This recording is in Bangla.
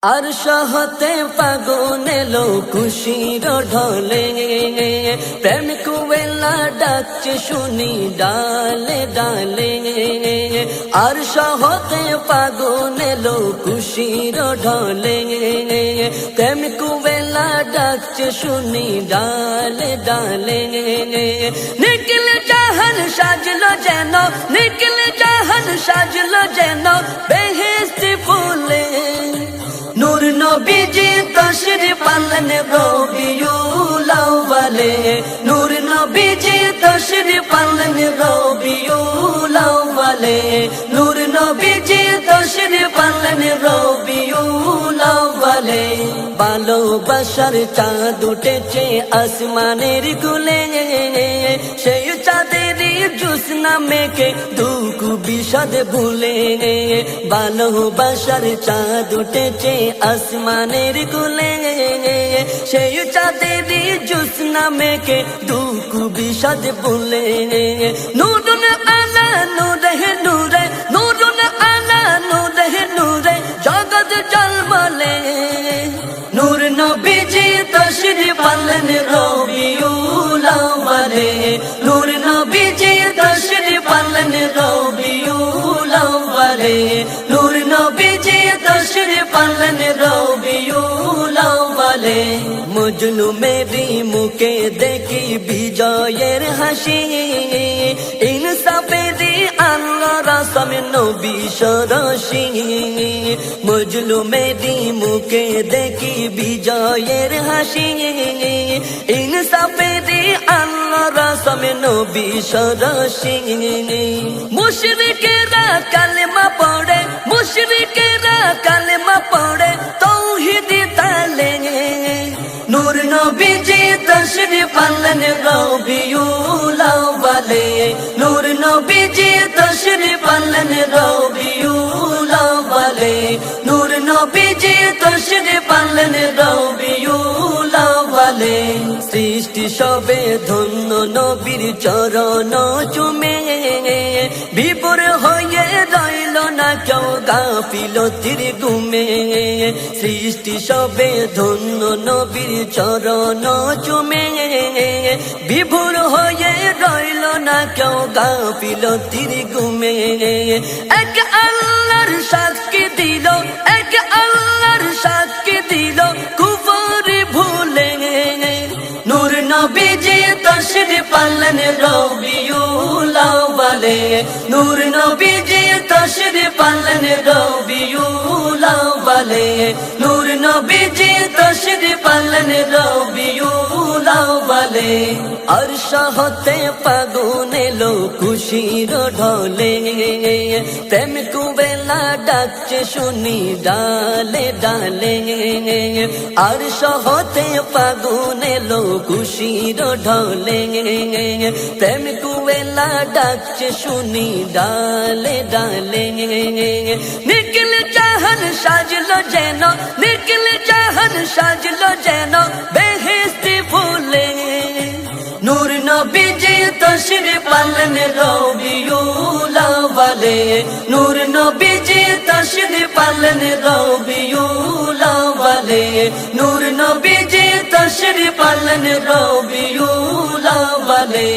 আরশ হতে ফাগুন এলো খুশির ঢলে, প্রেম কুয়েলা ডাকছে শুনি ডালে ডালে। আরশ হতে ফাগুন এলো খুশির ঢলে, প্রেম কুয়েলা ডাকছে শুনি ডালে ডালে। নিখিল জাহান সাজলো যেন, নিখিল জাহান সাজলো যেন বেহেশতি ফুলে। নূর নবীজি তশরিফ আনলেন রবিউল আউয়ালে, নূর নবীজি তশরিফ আনলেন রবিউল আউয়ালে, নূর নবীজি তশরিফ আনলেন রবিউল আউয়ালে। ভালোবাসার চাঁদ উঠেছে আসমানের কুলে, সেই চাঁদেরই জ্যোৎস্না মেখে দুঃখ বিষাদ ভুলে। ভালোবাসার চাঁদ উঠেছে আসমানের কুলে, সেই চাঁদেরই জ্যোৎস্না মেখে দুঃখ বিষাদ ভুলে। নূরুন আলা নূরে নূরে, নূরুন আলা নূরে নূরে জগৎ জলমলে। নূর নবীজি তশরিফ আনলেন রবিউল আউয়ালে, নূর নবীজি তশরিফ আনলেন রবিউল আউয়ালে, নূর নবীজি তশরিফ আনলেন রবিউল আউয়ালে। মজলুমেরি মুখে দেখি বিজয়ের হাসি, ইনসাফেরি আল্লাহ রাসম নবী সরসি। মজলুমেরি মুখে দেখি বিজয়ের হাসি, ইনসাফেরি আল্লাহ রাসম নবী সরসি। মুশরিকেরা কালেমা পড়ে, মুশরিকেরা কালেমা পড়ে তাওহীদ তালে। নূর নবীজি তশরিফ আনলেন রবিউল আউয়ালে, নূর নবীজি তশরিফ আনলেন রবিউল আউয়ালে, নূর নবীজি তশরিফ আনলেন রবিউল আউয়ালে। সৃষ্টি সবে ধন্য নবীর চরণ চুমে, বিভোর হয়ে রইল না কেউ গাফিলতির ঘুমে। সৃষ্টি সবে ধন্য নবীর চরণ চুমে, বিভোর হয়ে রইল না কেউ গাফিলতির ঘুমে। এক আল্লাহর সাক্ষী দিল, এক আল্লাহর সাক্ষী দিল কুফর ভুলে। নূর নবীজি তশরিফ আনলেন রবিউল আউয়ালে, নূর নবীজি তশরিফ আনলেন রবিউল আউয়ালে, নূর নবীজি তশরিফ আনলেন রবিউল আউয়ালে। আরশ হতে ফাগুন এলো খুশির ঢলে, প্রেম কুয়েলা ডাকছে শুনি ডালে ডালে। আরশ হতে ফাগুন এলো খুশির ঢলে, প্রেম কুয়েলা ডাকছে শুনি ডালে ডালে। নিখিল জাহান সাজলো যেন, নিখিল জাহান সাজলো যেন বেহেশতি ফুলে। নূর নবীজি তশরিফ আনলেন রবিউল আউয়ালে, নূর নবীজি তশরিফ আনলেন রবিউল আউয়ালে, নূর নবীজি তশরিফ আনলেন রবিউল আউয়ালে।